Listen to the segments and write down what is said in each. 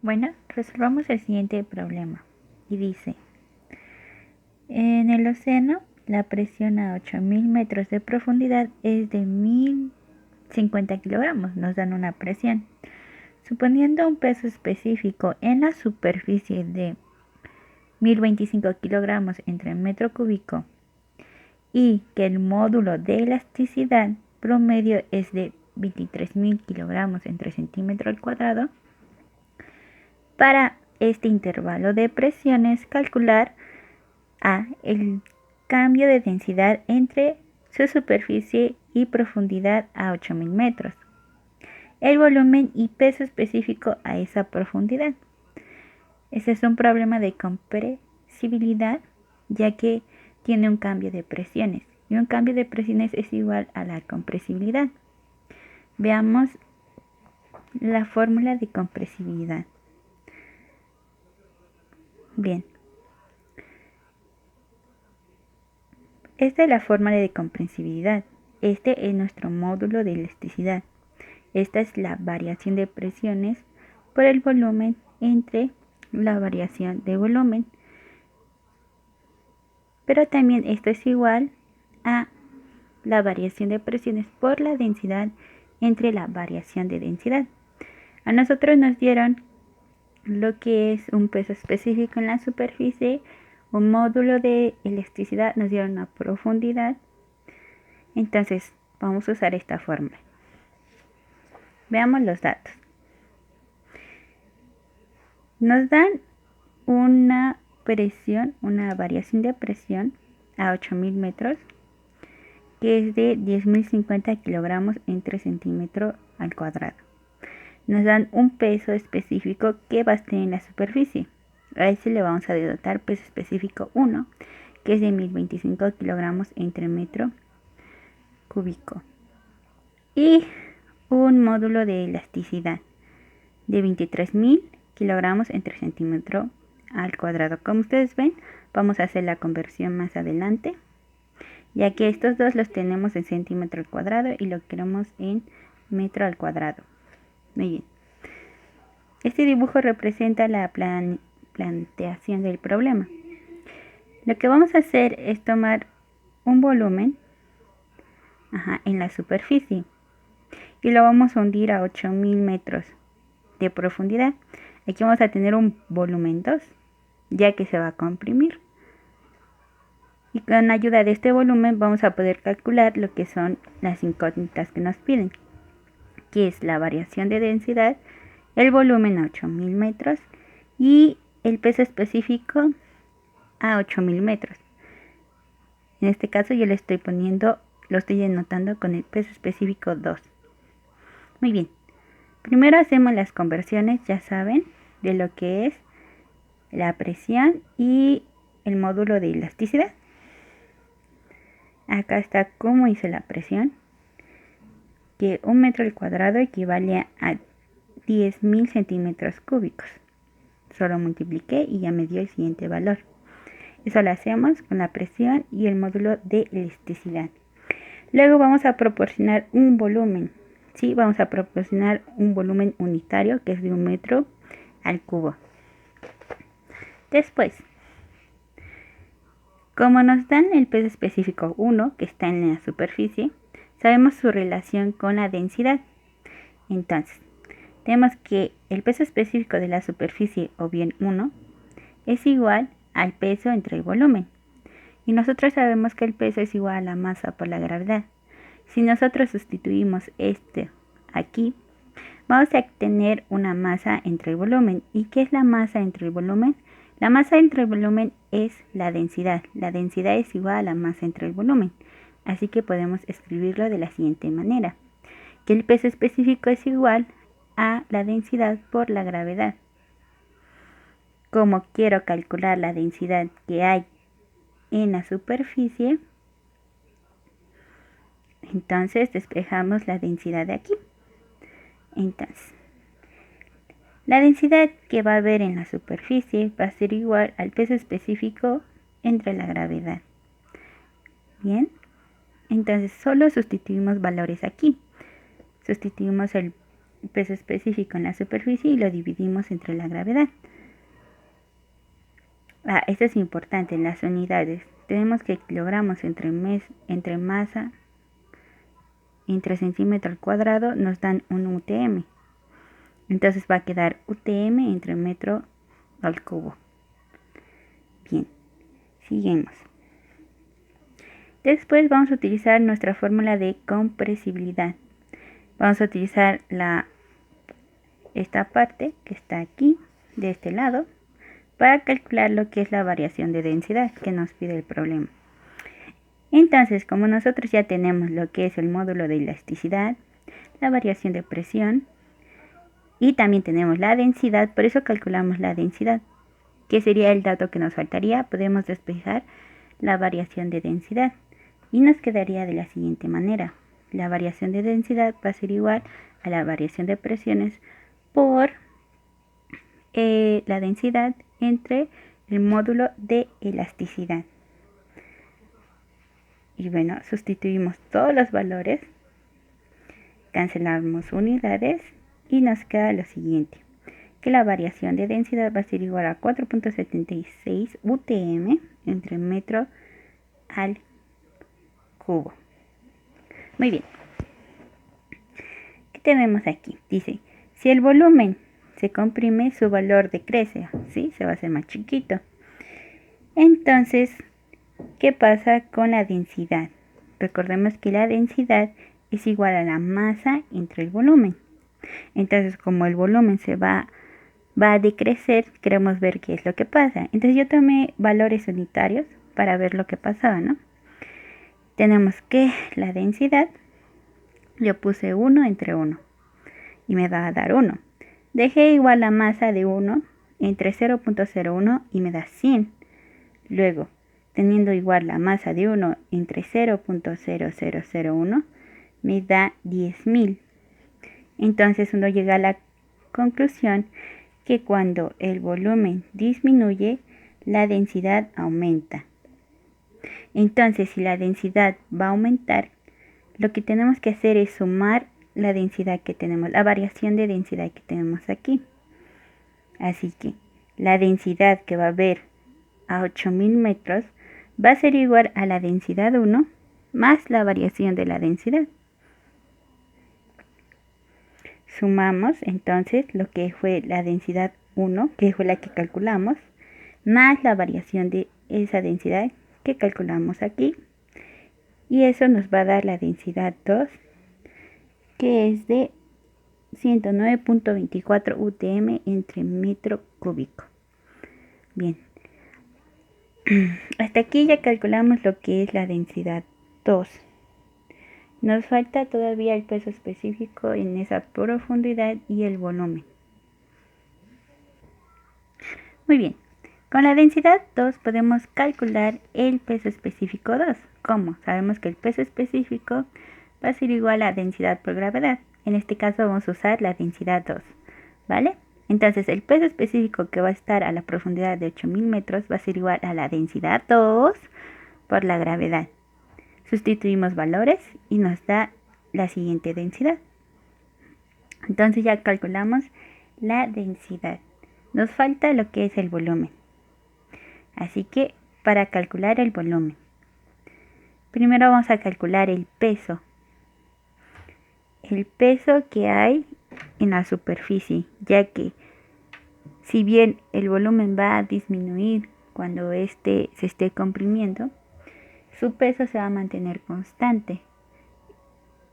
Bueno, resolvamos el siguiente problema. Y dice, en el océano, la presión a 8000 metros de profundidad es de 1050 kilogramos. Nos dan una presión. Suponiendo un peso específico en la superficie de 1025 kilogramos entre metro cúbico y que el módulo de elasticidad promedio es de 23.000 kilogramos entre centímetro al cuadrado, para este intervalo de presiones calcular el cambio de densidad entre su superficie y profundidad a 8000 metros, el volumen y peso específico a esa profundidad. Este es un problema de compresibilidad, ya que tiene un cambio de presiones, y un cambio de presiones es igual a la compresibilidad. Veamos la fórmula de compresibilidad. Bien, esta es la fórmula de compresibilidad. Este es nuestro módulo de elasticidad. Esta es la variación de presiones por el volumen entre la variación de volumen. Pero también esto es igual a la variación de presiones por la densidad entre la variación de densidad. A nosotros nos dieron lo que es un peso específico en la superficie, un módulo de elasticidad, nos dieron una profundidad. Entonces vamos a usar esta fórmula. Veamos los datos. Nos dan una presión, una variación de presión a 8000 metros, que es de 10.050 kilogramos entre centímetro al cuadrado. Nos dan un peso específico que va a estar en la superficie. A ese le vamos a denotar peso específico 1, que es de 1025 kilogramos entre metro cúbico. Y un módulo de elasticidad de 23.000 kilogramos entre centímetro al cuadrado. Como ustedes ven, vamos a hacer la conversión más adelante, ya que estos dos los tenemos en centímetro al cuadrado y lo queremos en metro al cuadrado. Muy bien. Este dibujo representa la planteación del problema. Lo que vamos a hacer es tomar un volumen en la superficie y lo vamos a hundir a 8000 metros de profundidad. Aquí vamos a tener un volumen 2, ya que se va a comprimir. Y con ayuda de este volumen vamos a poder calcular lo que son las incógnitas que nos piden, que es la variación de densidad, el volumen a 8000 metros y el peso específico a 8000 metros. En este caso yo le estoy poniendo, lo estoy denotando con el peso específico 2. Muy bien. Primero hacemos las conversiones, ya saben, de lo que es la presión y el módulo de elasticidad. Acá está cómo hice la presión, que 1 metro al cuadrado equivale a 10.000 centímetros cúbicos. Solo multipliqué y ya me dio el siguiente valor. Eso lo hacemos con la presión y el módulo de elasticidad. Luego vamos a proporcionar un volumen. Sí, vamos a proporcionar un volumen unitario que es de 1 metro al cubo. Después, como nos dan el peso específico 1, que está en la superficie, sabemos su relación con la densidad. Entonces, tenemos que el peso específico de la superficie, o bien 1, es igual al peso entre el volumen. Y nosotros sabemos que el peso es igual a la masa por la gravedad. Si nosotros sustituimos este aquí, vamos a tener una masa entre el volumen. ¿Y qué es la masa entre el volumen? La masa entre el volumen es la densidad. La densidad es igual a la masa entre el volumen. Así que podemos escribirlo de la siguiente manera. Que el peso específico es igual a la densidad por la gravedad. Como quiero calcular la densidad que hay en la superficie, entonces despejamos la densidad de aquí. Entonces, la densidad que va a haber en la superficie va a ser igual al peso específico entre la gravedad. Bien, entonces solo sustituimos valores aquí. Sustituimos el peso específico en la superficie y lo dividimos entre la gravedad. Esto es importante en las unidades. Tenemos que kilogramos entre masa entre centímetro al cuadrado nos dan un UTM. Entonces va a quedar UTM entre metro al cubo. Bien, seguimos. Después vamos a utilizar nuestra fórmula de compresibilidad. Vamos a utilizar esta parte que está aquí, de este lado, para calcular lo que es la variación de densidad que nos pide el problema. Entonces, como nosotros ya tenemos lo que es el módulo de elasticidad, la variación de presión y también tenemos la densidad, por eso calculamos la densidad, que sería el dato que nos faltaría. Podemos despejar la variación de densidad y nos quedaría de la siguiente manera. La variación de densidad va a ser igual a la variación de presiones por la densidad entre el módulo de elasticidad. Y bueno, sustituimos todos los valores, cancelamos unidades y nos queda lo siguiente, que la variación de densidad va a ser igual a 4.76 UTM entre metro al cubo. Muy bien. ¿Qué tenemos aquí? Dice, si el volumen se comprime, su valor decrece, ¿sí? Se va a hacer más chiquito. Entonces, ¿qué pasa con la densidad? Recordemos que la densidad es igual a la masa entre el volumen. Entonces, como el volumen va a decrecer, queremos ver qué es lo que pasa. Entonces yo tomé valores unitarios para ver lo que pasaba, ¿no? Tenemos que la densidad, yo puse 1 entre 1 y me va a dar 1. Dejé igual la masa de 1 entre 0.01 y me da 100. Luego, teniendo igual la masa de 1 entre 0.0001, me da 10.000. Entonces uno llega a la conclusión que cuando el volumen disminuye, la densidad aumenta. Entonces, si la densidad va a aumentar, lo que tenemos que hacer es sumar la densidad que tenemos, la variación de densidad que tenemos aquí. Así que la densidad que va a haber a 8.000 metros va a ser igual a la densidad 1 más la variación de la densidad. Sumamos entonces lo que fue la densidad 1, que fue la que calculamos, más la variación de esa densidad que calculamos aquí. Y eso nos va a dar la densidad 2, que es de 109.24 UTM entre metro cúbico. Bien. Hasta aquí ya calculamos lo que es la densidad 2. Nos falta todavía el peso específico en esa profundidad y el volumen. Muy bien. Con la densidad 2 podemos calcular el peso específico 2. ¿Cómo? Sabemos que el peso específico va a ser igual a densidad por gravedad. En este caso vamos a usar la densidad 2. ¿Vale? Entonces el peso específico que va a estar a la profundidad de 8.000 metros va a ser igual a la densidad 2 por la gravedad. Sustituimos valores y nos da la siguiente densidad. Entonces ya calculamos la densidad. Nos falta lo que es el volumen. Así que para calcular el volumen, primero vamos a calcular el peso. El peso que hay en la superficie, ya que si bien el volumen va a disminuir cuando se esté comprimiendo, su peso se va a mantener constante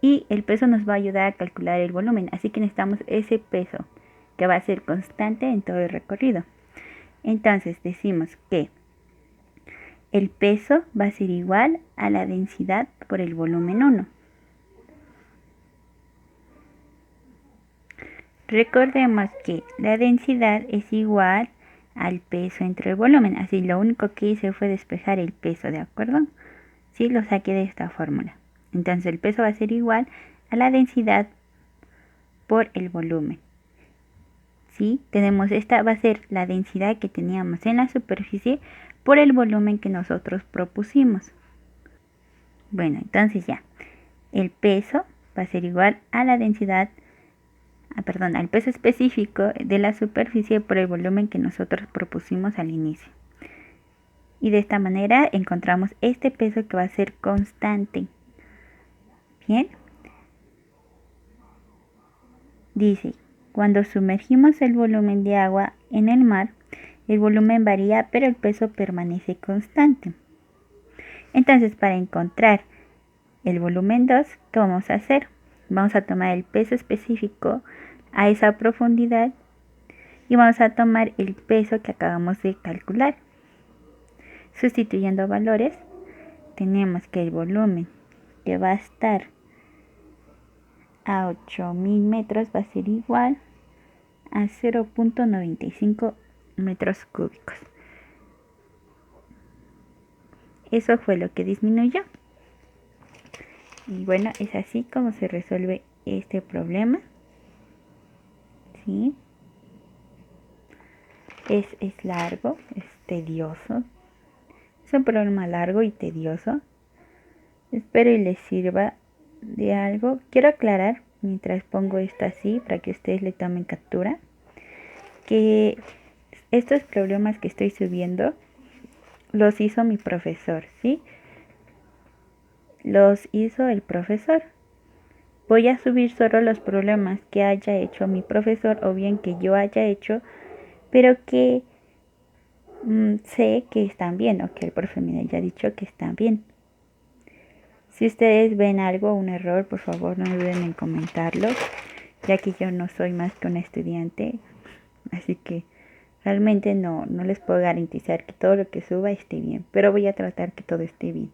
y el peso nos va a ayudar a calcular el volumen, así que necesitamos ese peso que va a ser constante en todo el recorrido. Entonces decimos que el peso va a ser igual a la densidad por el volumen 1. Recordemos que la densidad es igual al peso entre el volumen, así lo único que hice fue despejar el peso, ¿de acuerdo? Sí, lo saqué de esta fórmula. Entonces el peso va a ser igual a la densidad por el volumen. ¿Sí? Esta va a ser la densidad que teníamos en la superficie por el volumen que nosotros propusimos. Bueno, entonces ya, el peso va a ser igual a la densidad al peso específico de la superficie por el volumen que nosotros propusimos al inicio. Y de esta manera encontramos este peso que va a ser constante. Bien. Dice, cuando sumergimos el volumen de agua en el mar, el volumen varía pero el peso permanece constante. Entonces, para encontrar el volumen 2, ¿qué vamos a hacer? Vamos a tomar el peso específico a esa profundidad y vamos a tomar el peso que acabamos de calcular. Sustituyendo valores, tenemos que el volumen que va a estar a 8000 metros va a ser igual a 0.95 metros cúbicos. Eso fue lo que disminuyó. Y bueno, es así como se resuelve este problema. ¿Sí? Es largo, es tedioso. Es un problema largo y tedioso. Espero y les sirva de algo. Quiero aclarar, mientras pongo esto así, para que ustedes le tomen captura, que estos problemas que estoy subiendo los hizo mi profesor, ¿sí? Los hizo el profesor. Voy a subir solo los problemas que haya hecho mi profesor o bien que yo haya hecho, pero que sé que están bien o que el profe me haya dicho que están bien. Si ustedes ven algo, un error, por favor no duden en comentarlo, ya que yo no soy más que un estudiante, así que realmente no les puedo garantizar que todo lo que suba esté bien, pero voy a tratar que todo esté bien.